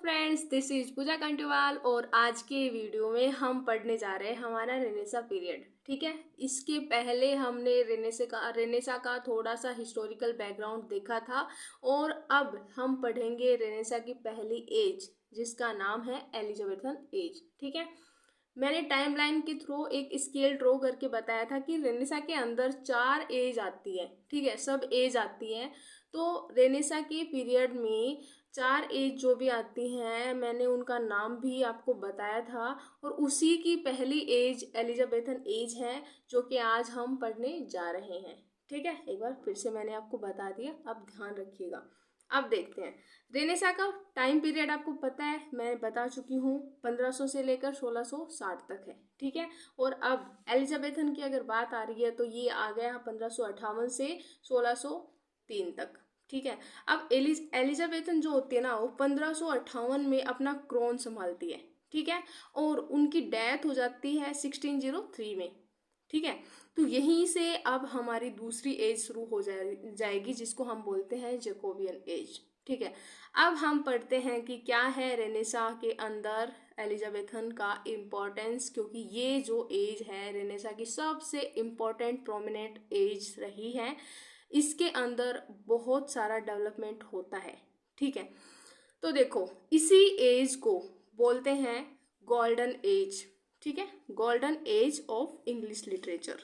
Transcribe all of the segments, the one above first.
Friends, this is पूजा कंटीवाल और आज के वीडियो में हम पढ़ने जा रहे हैं हमारा रेनेसा पीरियड। ठीक है, इसके पहले हमने रेनेसा का थोड़ा सा हिस्टोरिकल बैकग्राउंड देखा था और अब हम पढ़ेंगे रेनेसा की पहली एज जिसका नाम है एलिजाबेथन एज। ठीक है, मैंने टाइमलाइन के थ्रू एक स्केल ड्रॉ करके बताया था कि रेनेसा के अंदर 4 एज आती है। ठीक है, सब एज आती है। तो रेनेसा के पीरियड में 4 एज जो भी आती हैं मैंने उनका नाम भी आपको बताया था और उसी की पहली एज एलिजाबेथन एज है जो कि आज हम पढ़ने जा रहे हैं। ठीक है, एक बार फिर से मैंने आपको बता दिया, अब ध्यान रखिएगा। अब देखते हैं रेनेसा का टाइम पीरियड। आपको पता है, मैं बता चुकी हूँ, 1500 से लेकर 1660 तक है। ठीक है, और अब एलिजाबेथन की अगर बात आ रही है तो ये आ गया 1558 से 1603 तक। ठीक है, अब एलिजाबेथन जो होती है ना, वो 1558 में अपना क्रोन संभालती है। ठीक है, और उनकी डेथ हो जाती है 1603 में। ठीक है, तो यहीं से अब हमारी दूसरी एज शुरू हो जाएगी जिसको हम बोलते हैं जैकोबियन एज। ठीक है, अब हम पढ़ते हैं कि क्या है रेनेसा के अंदर एलिजाबेथन का इम्पोर्टेंस, क्योंकि ये जो एज है रेनेसा की सबसे इम्पोर्टेंट प्रोमिनेंट एज रही है। इसके अंदर बहुत सारा डेवलपमेंट होता है। ठीक है, तो देखो इसी एज को बोलते हैं गोल्डन एज। ठीक है, golden age of English literature,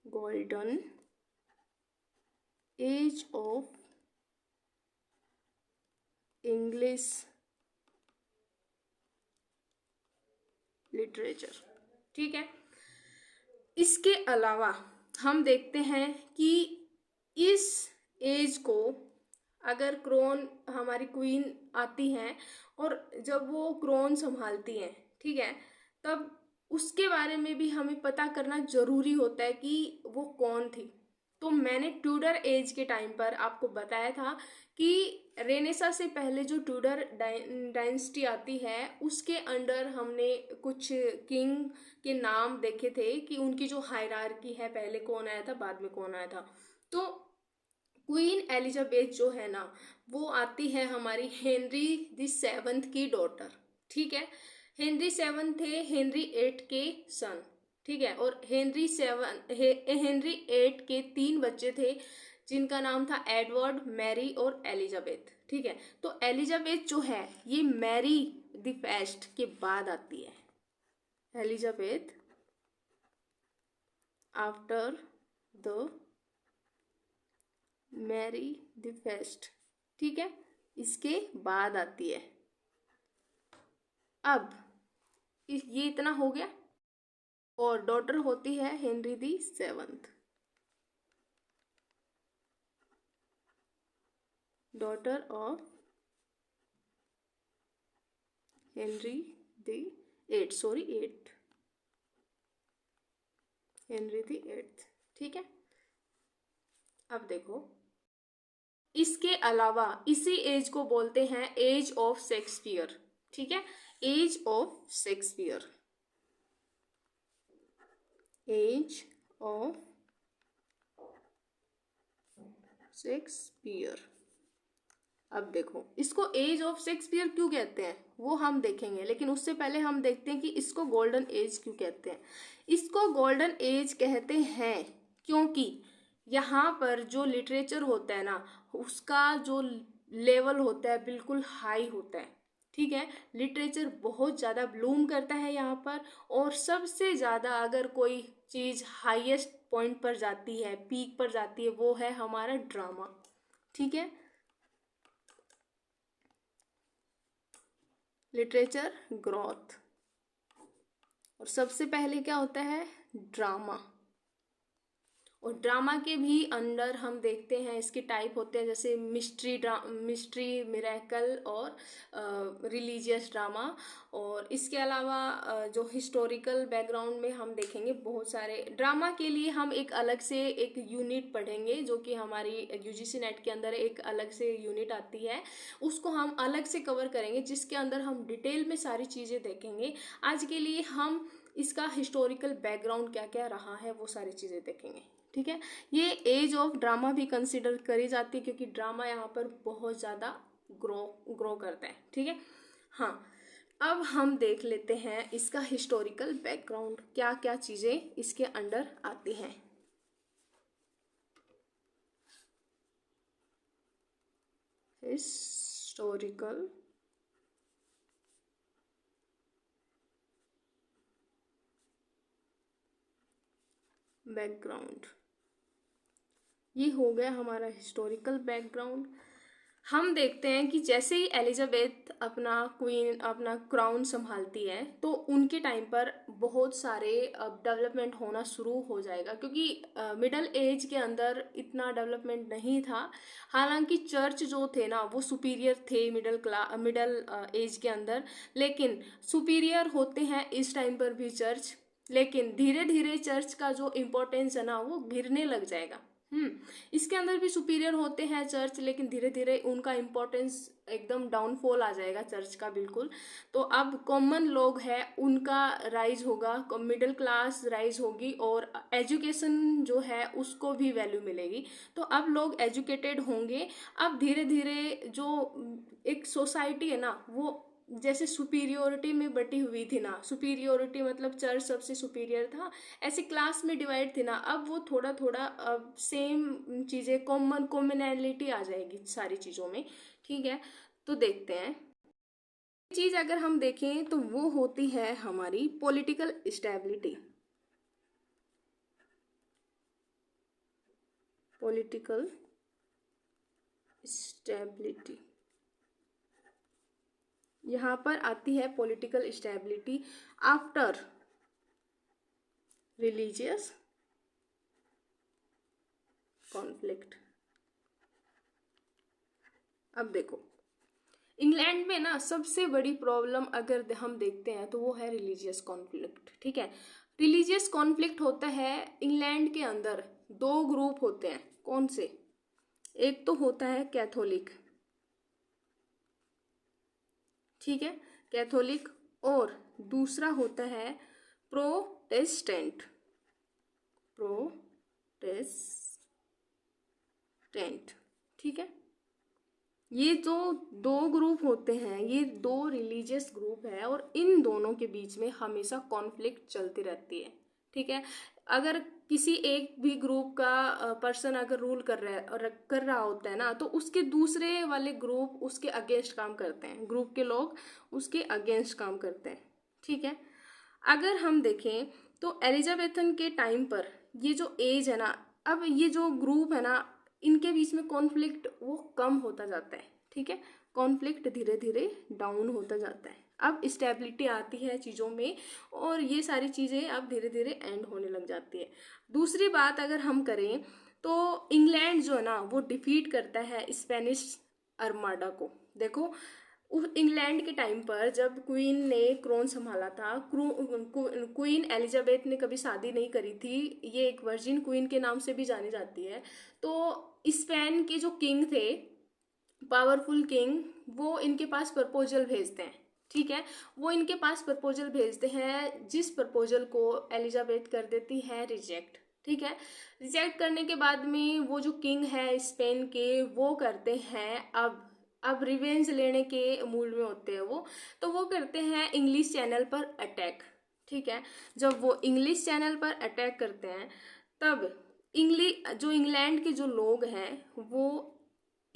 golden age of English literature. ठीक है, इसके अलावा हम देखते हैं कि इस एज को अगर क्रोन हमारी क्वीन आती हैं और जब वो क्रोन संभालती हैं, ठीक है, तब उसके बारे में भी हमें पता करना जरूरी होता है कि वो कौन थी। तो मैंने ट्यूडर एज के टाइम पर आपको बताया था कि रेनेसा से पहले जो ट्यूडर डायनेस्टी आती है उसके अंडर हमने कुछ किंग के नाम देखे थे कि उनकी जो हायरार्की है, पहले कौन आया था बाद में कौन आया था। तो क्वीन एलिजाबेथ जो है ना, वो आती है हमारी हेनरी द 7th की डॉटर। ठीक है, हेनरी 7 थे हेनरी 8 के सन। ठीक है, और हेनरी 8 के 3 बच्चे थे जिनका नाम था एडवर्ड, मैरी और एलिजाबेथ। ठीक है, तो एलिजाबेथ जो है ये मैरी द फर्स्ट के बाद आती है। Elizabeth after the Mary the first. ठीक है, इसके बाद आती है। अब ये इतना हो गया, और डॉटर होती है Henry the 7th, daughter of Henry the 8 Henry the 8th। ठीक है, अब देखो इसके अलावा इसी एज को बोलते हैं एज ऑफ शेक्सपियर। ठीक है, age of Shakespeare, age of Shakespeare. अब देखो इसको एज ऑफ शेक्सपियर क्यों कहते हैं वो हम देखेंगे, लेकिन उससे पहले हम देखते हैं कि इसको गोल्डन एज क्यों कहते हैं। इसको गोल्डन एज कहते हैं क्योंकि यहाँ पर जो लिटरेचर होता है ना, उसका जो लेवल होता है बिल्कुल हाई होता है। ठीक है, लिटरेचर बहुत ज़्यादा ब्लूम करता है यहाँ पर, और सबसे ज़्यादा अगर कोई चीज़ हाईएस्ट पॉइंट पर जाती है, पीक पर जाती है, वो है हमारा ड्रामा। ठीक है, लिटरेचर ग्रोथ, और सबसे पहले क्या होता है ड्रामा। और ड्रामा के भी अंदर हम देखते हैं इसके टाइप होते हैं, जैसे मिस्ट्री, मिरेकल और रिलीजियस ड्रामा। और इसके अलावा जो हिस्टोरिकल बैकग्राउंड में हम देखेंगे बहुत सारे ड्रामा के लिए हम एक अलग से एक यूनिट पढ़ेंगे, जो कि हमारी यूजीसी नेट के अंदर एक अलग से यूनिट आती है, उसको हम अलग से कवर करेंगे जिसके अंदर हम डिटेल में सारी चीज़ें देखेंगे। आज के लिए हम इसका हिस्टोरिकल बैकग्राउंड क्या क्या रहा है वो सारी चीज़ें देखेंगे। ठीक है, ये एज ऑफ ड्रामा भी कंसिडर करी जाती है क्योंकि ड्रामा यहाँ पर बहुत ज़्यादा ग्रो करता है, ठीक है। हाँ, अब हम देख लेते हैं इसका हिस्टोरिकल बैकग्राउंड, क्या क्या चीज़ें इसके अंडर आती हैं। हिस्टोरिकल बैकग्राउंड, ये हो गया हमारा हिस्टोरिकल बैकग्राउंड। हम देखते हैं कि जैसे ही एलिजाबेथ अपना क्राउन संभालती है तो उनके टाइम पर बहुत सारे डेवलपमेंट होना शुरू हो जाएगा, क्योंकि मिडल एज के अंदर इतना डेवलपमेंट नहीं था। हालांकि चर्च जो थे ना वो सुपीरियर थे मिडल एज के अंदर, लेकिन सुपीरियर होते हैं इस टाइम पर भी चर्च, लेकिन धीरे धीरे चर्च का जो इम्पोर्टेंस है ना वो गिरने लग जाएगा। इसके अंदर भी सुपीरियर होते हैं चर्च, लेकिन धीरे धीरे उनका इम्पोर्टेंस एकदम डाउनफॉल आ जाएगा चर्च का, बिल्कुल। तो अब कॉमन लोग हैं उनका राइज होगा, मिडिल क्लास राइज होगी, और एजुकेशन जो है उसको भी वैल्यू मिलेगी। तो अब लोग एजुकेटेड होंगे। अब धीरे धीरे जो एक सोसाइटी है ना वो जैसे सुपीरियोरिटी में बटी हुई थी ना, सुपीरियोरिटी मतलब चर्च सबसे सुपीरियर था, ऐसे क्लास में डिवाइड थी ना, अब वो थोड़ा थोड़ा अब सेम चीज़ें कॉमनैलिटी आ जाएगी सारी चीज़ों में, ठीक है। तो देखते हैं चीज़ अगर हम देखें तो वो होती है हमारी पॉलिटिकल स्टेबिलिटी। पॉलिटिकल स्टेबिलिटी, यहाँ पर आती है political stability after religious conflict. अब देखो इंग्लैंड में ना सबसे बड़ी प्रॉब्लम अगर हम देखते हैं तो वो है रिलीजियस कॉन्फ्लिक्ट, ठीक है। रिलीजियस कॉन्फ्लिक्ट होता है इंग्लैंड के अंदर, दो ग्रुप होते हैं, कौन से? एक तो होता है कैथोलिक, ठीक है, कैथोलिक, और दूसरा होता है प्रोटेस्टेंट। ठीक है। ये जो दो ग्रुप होते हैं ये दो रिलीजियस ग्रुप है, और इन दोनों के बीच में हमेशा कॉन्फ्लिक्ट चलती रहती है, ठीक है। अगर किसी एक भी ग्रुप का पर्सन अगर रूल कर रहा होता है ना, तो उसके दूसरे वाले ग्रुप उसके अगेंस्ट काम करते हैं, ग्रुप के लोग उसके अगेंस्ट काम करते हैं, ठीक है। अगर हम देखें तो एलिजाबेथन के टाइम पर ये जो एज है ना, अब ये जो ग्रुप है ना इनके बीच में कॉन्फ्लिक्ट वो कम होता जाता है, ठीक है। कॉन्फ्लिक्ट धीरे धीरे डाउन होता जाता है, अब स्टेबिलिटी आती है चीज़ों में, और ये सारी चीज़ें अब धीरे धीरे एंड होने लग जाती है। दूसरी बात अगर हम करें तो इंग्लैंड जो है ना वो डिफीट करता है स्पेनिश आर्माडा को। देखो इंग्लैंड के टाइम पर जब क्वीन ने क्रोन संभाला था, क्वीन एलिजाबेथ ने कभी शादी नहीं करी थी, ये एक वर्जिन क्वीन के नाम से भी जानी जाती है। तो स्पेन के जो किंग थे, पावरफुल किंग, वो इनके पास प्रपोजल भेजते हैं, ठीक है। वो इनके पास प्रपोजल भेजते हैं जिस प्रपोजल को एलिजाबेथ कर देती है रिजेक्ट, ठीक है। रिजेक्ट करने के बाद में वो जो किंग है स्पेन के वो करते हैं अब रिवेंज लेने के मूड में होते हैं वो, तो वो करते हैं इंग्लिश चैनल पर अटैक, ठीक है। जब वो इंग्लिश चैनल पर अटैक करते हैं तब इंग्लैंड के जो लोग हैं वो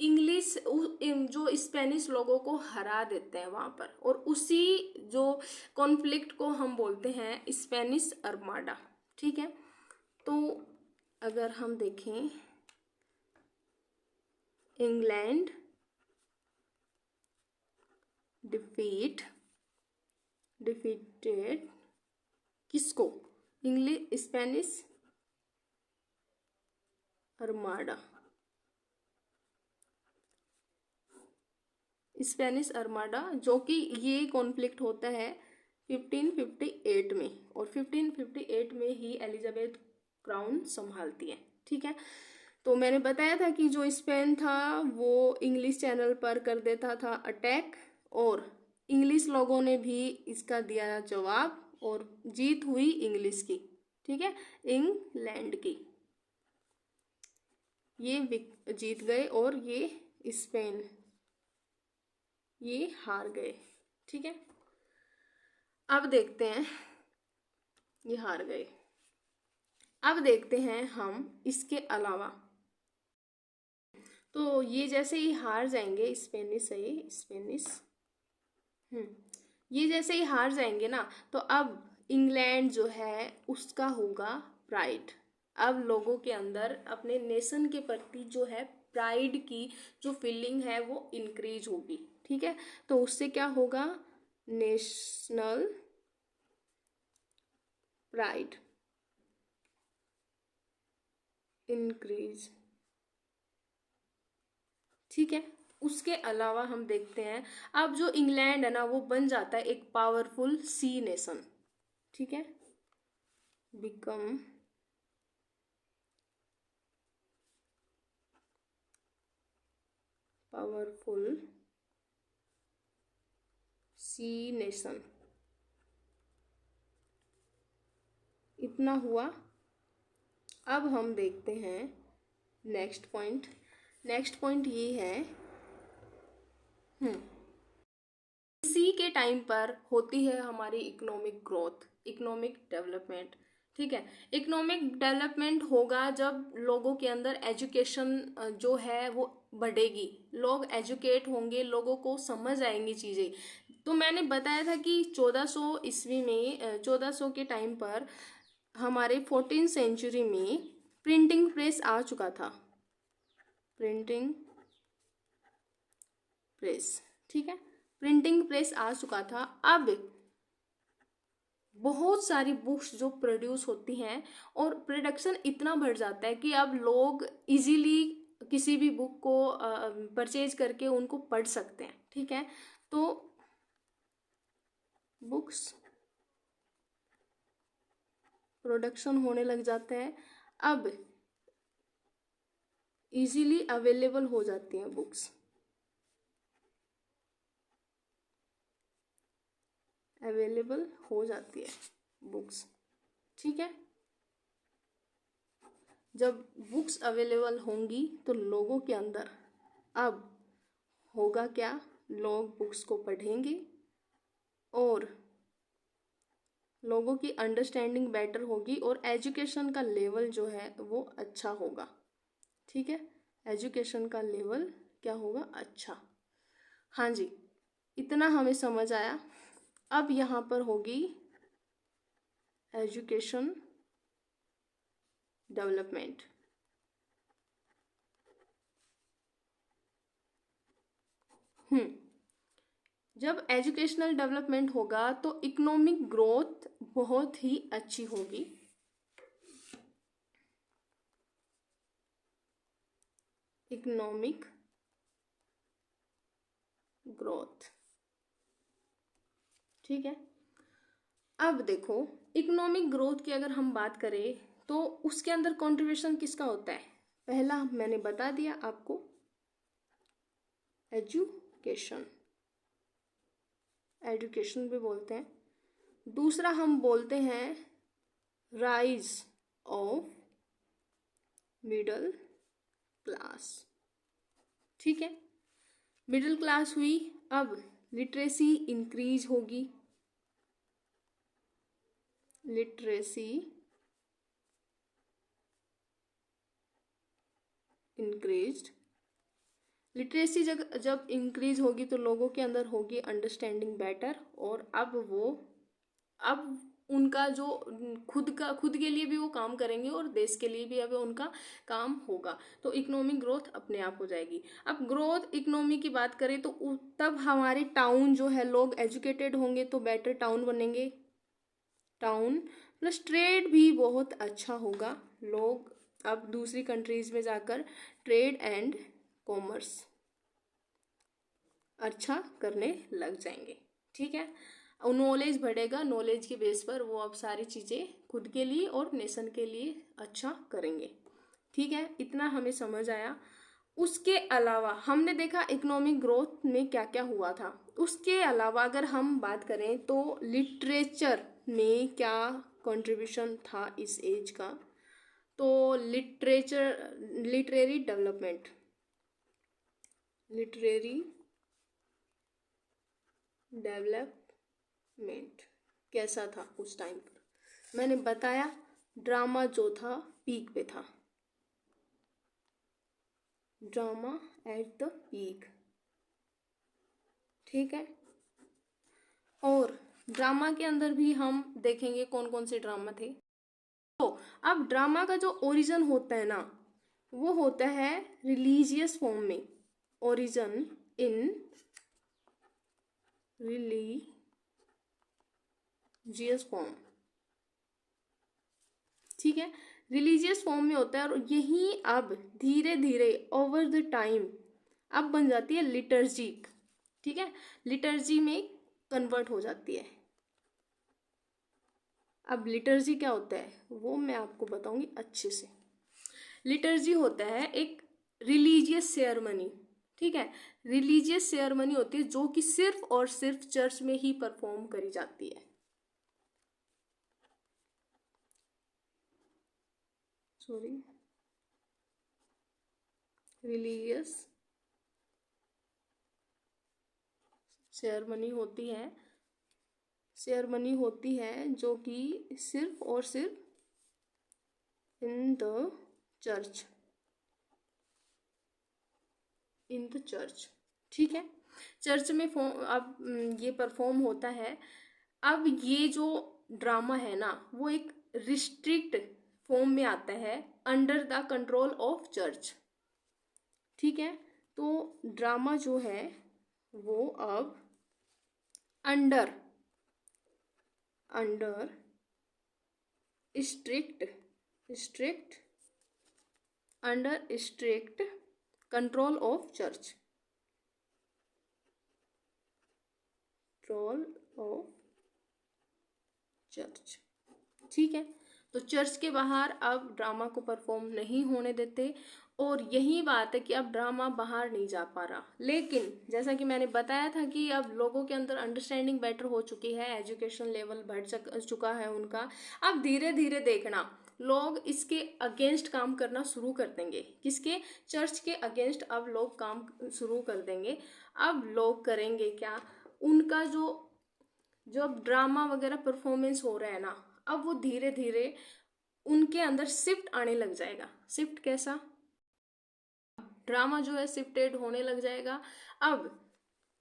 इंग्लिश जो स्पेनिश लोगों को हरा देते हैं वहां पर, और उसी जो कॉन्फ्लिक्ट को हम बोलते हैं स्पेनिश आर्माडा, ठीक है। तो अगर हम देखें इंग्लैंड डिफीटेड किसको? English Spanish armada, Spanish armada, जो कि ये कॉन्फ्लिक्ट होता है 1558 में, और 1558 में ही एलिजाबेथ क्राउन संभालती है, ठीक है। तो मैंने बताया था कि जो स्पेन था वो इंग्लिश चैनल पर कर देता था अटैक, और इंग्लिश लोगों ने भी इसका दिया जवाब, और जीत हुई इंग्लिश की, ठीक है, इंग्लैंड की। ये जीत गए और ये स्पेन ये हार गए। ठीक है, अब देखते हैं, ये हार गए। अब देखते हैं हम इसके अलावा, तो ये जैसे ही हार जाएंगे स्पेनिश है, ये स्पेनिश, ये जैसे ही हार जाएंगे ना, तो अब इंग्लैंड जो है उसका होगा प्राइड। अब लोगों के अंदर अपने नेशन के प्रति जो है प्राइड की जो फीलिंग है वो इंक्रीज होगी। ठीक है, तो उससे क्या होगा, नेशनल प्राइड इंक्रीज। ठीक है, उसके अलावा हम देखते हैं, अब जो इंग्लैंड है ना वो बन जाता है एक पावरफुल सी नेशन। ठीक है, बिकम पावरफुल सी नेशन। इतना हुआ। अब हम देखते हैं नेक्स्ट पॉइंट। नेक्स्ट पॉइंट ये है, इसी के टाइम पर होती है हमारी इकोनॉमिक ग्रोथ, इकोनॉमिक डेवलपमेंट। ठीक है, इकोनॉमिक डेवलपमेंट होगा जब लोगों के अंदर एजुकेशन जो है वो बढ़ेगी, लोग एजुकेट होंगे, लोगों को समझ आएंगी चीज़ें। तो मैंने बताया था कि 1400 ईस्वी में, 1400 के टाइम पर हमारे 14th सेंचुरी में प्रिंटिंग प्रेस आ चुका था, प्रिंटिंग प्रेस। ठीक है, प्रिंटिंग प्रेस आ चुका था। अब बहुत सारी बुक्स जो प्रोड्यूस होती हैं और प्रोडक्शन इतना बढ़ जाता है कि अब लोग इजीली किसी भी बुक को परचेज करके उनको पढ़ सकते हैं। ठीक है, तो बुक्स प्रोडक्शन होने लग जाते हैं, अब इजीली अवेलेबल हो जाती हैं बुक्स, अवेलेबल हो जाती है बुक्स। ठीक है, जब बुक्स अवेलेबल होंगी तो लोगों के अंदर अब होगा क्या, लोग बुक्स को पढ़ेंगे और लोगों की अंडरस्टैंडिंग बेटर होगी और एजुकेशन का लेवल जो है वो अच्छा होगा। ठीक है, एजुकेशन का लेवल क्या होगा, अच्छा। हाँ जी, इतना हमें समझ आया। अब यहाँ पर होगी एजुकेशन डेवलपमेंट। जब एजुकेशनल डेवलपमेंट होगा तो इकोनॉमिक ग्रोथ बहुत ही अच्छी होगी। Economic growth. ठीक है, अब देखो इकोनॉमिक ग्रोथ की अगर हम बात करें तो उसके अंदर कंट्रीब्यूशन किसका होता है, पहला मैंने बता दिया आपको, एजुकेशन, एजुकेशन भी बोलते हैं। दूसरा हम बोलते हैं राइज ऑफ मिडल क्लास। ठीक है, मिडिल क्लास हुई, अब लिटरेसी इंक्रीज होगी, लिटरेसी इंक्रीज्ड। लिटरेसी जब इंक्रीज होगी तो लोगों के अंदर होगी अंडरस्टैंडिंग बेटर, और अब उनका जो खुद के लिए भी वो काम करेंगे और देश के लिए भी अब उनका काम होगा, तो इकोनॉमिक ग्रोथ अपने आप हो जाएगी। अब ग्रोथ इकोनॉमी की बात करें तो तब हमारे टाउन जो है, लोग एजुकेटेड होंगे तो बेटर टाउन बनेंगे, टाउन प्लस ट्रेड भी बहुत अच्छा होगा, लोग अब दूसरी कंट्रीज में जाकर ट्रेड एंड कॉमर्स अच्छा करने लग जाएंगे। ठीक है, नॉलेज बढ़ेगा, नॉलेज के बेस पर वो अब सारी चीज़ें खुद के लिए और नेशन के लिए अच्छा करेंगे। ठीक है, इतना हमें समझ आया। उसके अलावा हमने देखा इकोनॉमिक ग्रोथ में क्या क्या हुआ था। उसके अलावा अगर हम बात करें तो लिटरेचर में क्या कंट्रीब्यूशन था इस एज का, तो लिटरेरी डेवलपमेंट, लिटरेरी डेवलपमेंट कैसा था उस टाइम पर? मैंने बताया ड्रामा जो था पीक पे था, ड्रामा एट द पीक, ठीक है। और ड्रामा के अंदर भी हम देखेंगे कौन कौन से ड्रामा थे। तो अब ड्रामा का जो ओरिजिन होता है ना, वो होता है रिलीजियस फॉर्म में, ओरिजिन इन रिलीजियस फॉर्म, ठीक है, रिलीजियस फॉर्म में होता है। और यही अब धीरे धीरे ओवर द टाइम अब बन जाती है लिटर्जिक, ठीक है, लिटर्जी में कन्वर्ट हो जाती है। अब लिटर्जी क्या होता है वो मैं आपको बताऊंगी अच्छे से। लिटर्जी होता है एक रिलीजियस सेरेमनी, ठीक है, रिलीजियस सेरेमनी होती है जो कि सिर्फ और सिर्फ चर्च में ही परफॉर्म करी जाती है। सॉरी, रिलीजियस सेरेमनी होती है, सेरेमनी होती है जो कि सिर्फ और सिर्फ in the church, in the church, ठीक है, चर्च में अब ये परफॉर्म होता है। अब ये जो ड्रामा है ना वो एक रिस्ट्रिक्ट फॉर्म में आता है under the control of church, ठीक है। तो ड्रामा जो है वो अब under strict under strict control of church, control of church, ठीक है। तो चर्च के बाहर अब ड्रामा को परफॉर्म नहीं होने देते। और यही बात है कि अब ड्रामा बाहर नहीं जा पा रहा। लेकिन जैसा कि मैंने बताया था कि अब लोगों के अंदर अंडरस्टैंडिंग बेटर हो चुकी है, एजुकेशन लेवल बढ़ चुका है उनका। अब धीरे धीरे देखना लोग इसके अगेंस्ट काम करना शुरू कर देंगे। किसके? चर्च के अगेंस्ट अब लोग काम शुरू कर देंगे। अब लोग करेंगे क्या, उनका जो अब ड्रामा वगैरह परफॉर्मेंस हो रहा है ना, अब वो धीरे धीरे उनके अंदर शिफ्ट आने लग जाएगा। शिफ्ट कैसा? ड्रामा जो है शिफ्टेड होने लग जाएगा। अब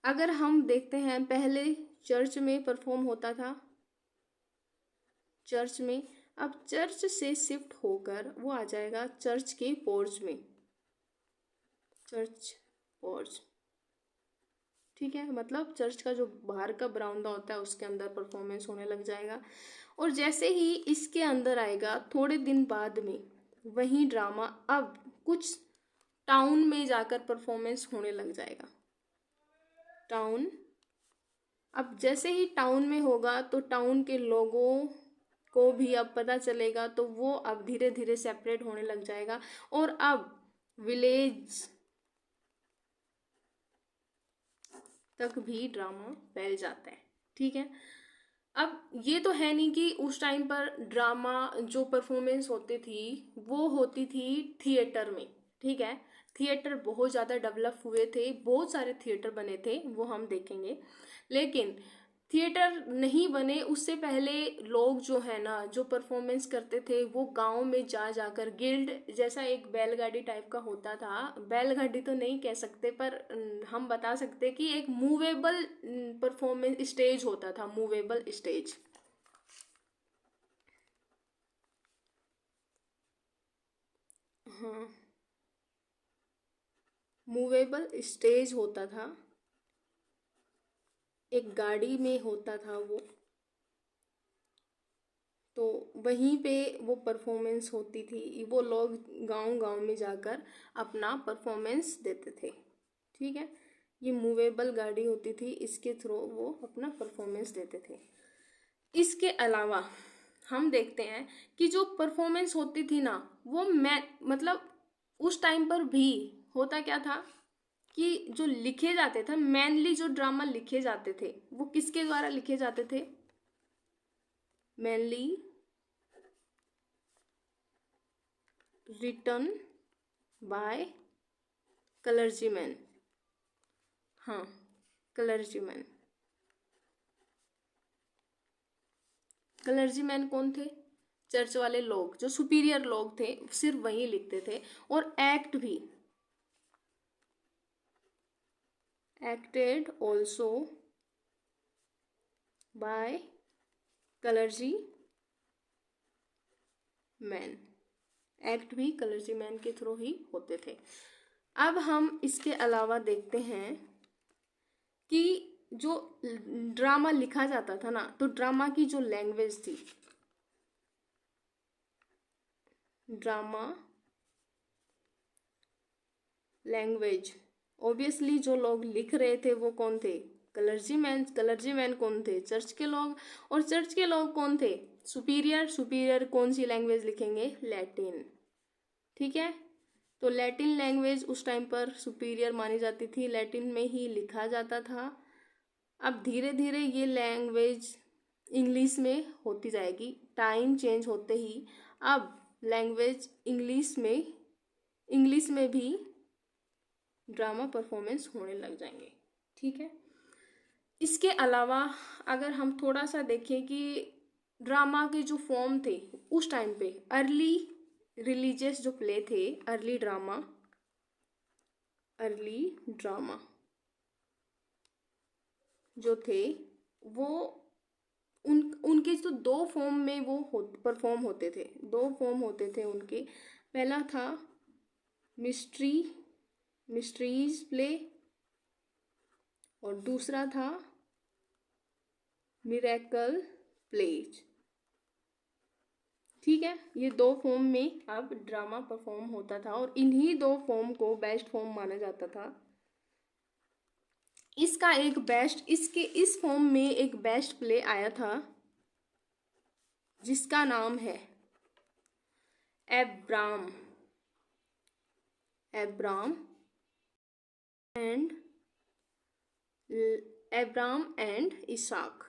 अगर हम देखते हैं पहले चर्च में परफॉर्म होता था, चर्च में, अब चर्च से शिफ्ट होकर वो आ जाएगा चर्च के पोर्च में, चर्च पोर्च, ठीक है। मतलब चर्च का जो बाहर का बरामदा होता है उसके अंदर परफॉर्मेंस होने लग जाएगा। और जैसे ही इसके अंदर आएगा थोड़े दिन बाद में वही ड्रामा अब कुछ टाउन में जाकर परफॉर्मेंस होने लग जाएगा। टाउन, अब जैसे ही टाउन में होगा तो टाउन के लोगों को भी अब पता चलेगा, तो वो अब धीरे धीरे सेपरेट होने लग जाएगा। और अब विलेज तक भी ड्रामा फैल जाता है, ठीक है। अब ये तो है नहीं कि उस टाइम पर ड्रामा जो परफॉर्मेंस होती थी वो होती थी थिएटर में, ठीक है। थिएटर बहुत ज़्यादा डेवलप हुए थे, बहुत सारे थिएटर बने थे, वो हम देखेंगे। लेकिन थिएटर नहीं बने उससे पहले लोग जो है ना जो परफॉर्मेंस करते थे वो गांव में जा जाकर गिल्ड जैसा एक बैलगाड़ी टाइप का होता था, बैलगाड़ी तो नहीं कह सकते पर हम बता सकते कि एक मूवेबल परफॉर्मेंस स्टेज होता था, मूवेबल स्टेज, हाँ, मूवेबल स्टेज होता था, एक गाड़ी में होता था वो, तो वहीं पे वो परफॉर्मेंस होती थी। वो लोग गांव गांव में जाकर अपना परफॉर्मेंस देते थे, ठीक है। ये मूवेबल गाड़ी होती थी, इसके थ्रू वो अपना परफॉर्मेंस देते थे। इसके अलावा हम देखते हैं कि जो परफॉर्मेंस होती थी ना वो मैं मतलब उस टाइम पर भी होता क्या था कि जो लिखे जाते थे, मेनली जो ड्रामा लिखे जाते थे वो किसके द्वारा लिखे जाते थे? मेनली रिटन बाय क्लर्जीमैन, हाँ, क्लर्जीमैन, क्लर्जीमैन कौन थे? चर्च वाले लोग, जो सुपीरियर लोग थे सिर्फ वही लिखते थे। और एक्ट भी, acted also by clergy man, act भी क्लर्जी मैन के थ्रू ही होते थे। अब हम इसके अलावा देखते हैं कि जो ड्रामा लिखा जाता था ना, तो ड्रामा की जो लैंग्वेज थी, ड्रामा लैंग्वेज, ऑब्वियसली जो लोग लिख रहे थे वो कौन थे? क्लर्जीमैन। क्लर्जीमैन कौन थे? चर्च के लोग। और चर्च के लोग कौन थे? सुपीरियर। सुपीरियर कौन सी लैंग्वेज लिखेंगे? लैटिन। ठीक है, तो लैटिन लैंग्वेज उस टाइम पर सुपीरियर मानी जाती थी, लैटिन में ही लिखा जाता था। अब धीरे धीरे ये लैंग्वेज इंग्लिश में होती जाएगी, टाइम चेंज होते ही अब लैंग्वेज इंग्लिश में भी ड्रामा परफॉर्मेंस होने लग जाएंगे। ठीक है, इसके अलावा अगर हम थोड़ा सा देखें कि ड्रामा के जो फॉर्म थे उस टाइम पे, अर्ली रिलीजियस जो प्ले थे, अर्ली ड्रामा जो थे वो उनके जो दो फॉर्म में वो परफॉर्म होते थे, दो फॉर्म होते थे उनके। पहला था मिस्ट्रीज प्ले और दूसरा था मिरेकल प्लेज। ठीक है, ये दो फॉर्म में अब ड्रामा परफॉर्म होता था और इन्हीं दो फॉर्म को बेस्ट फॉर्म माना जाता था। इसका एक बेस्ट, इस फॉर्म में एक बेस्ट प्ले आया था जिसका नाम है एब्राम एंड इसाक।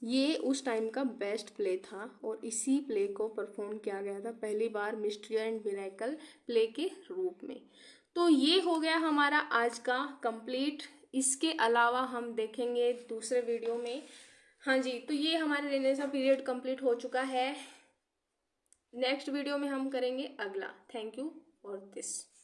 ये उस टाइम का बेस्ट प्ले था और इसी प्ले को परफॉर्म किया गया था पहली बार मिस्ट्री एंड मिरेकल प्ले के रूप में। तो ये हो गया हमारा आज का कंप्लीट। इसके अलावा हम देखेंगे दूसरे वीडियो में। हाँ जी, तो ये हमारे रेनेसां पीरियड कंप्लीट हो चुका है। नेक्स्ट वीडियो में हम करेंगे अगला। Thank you for this.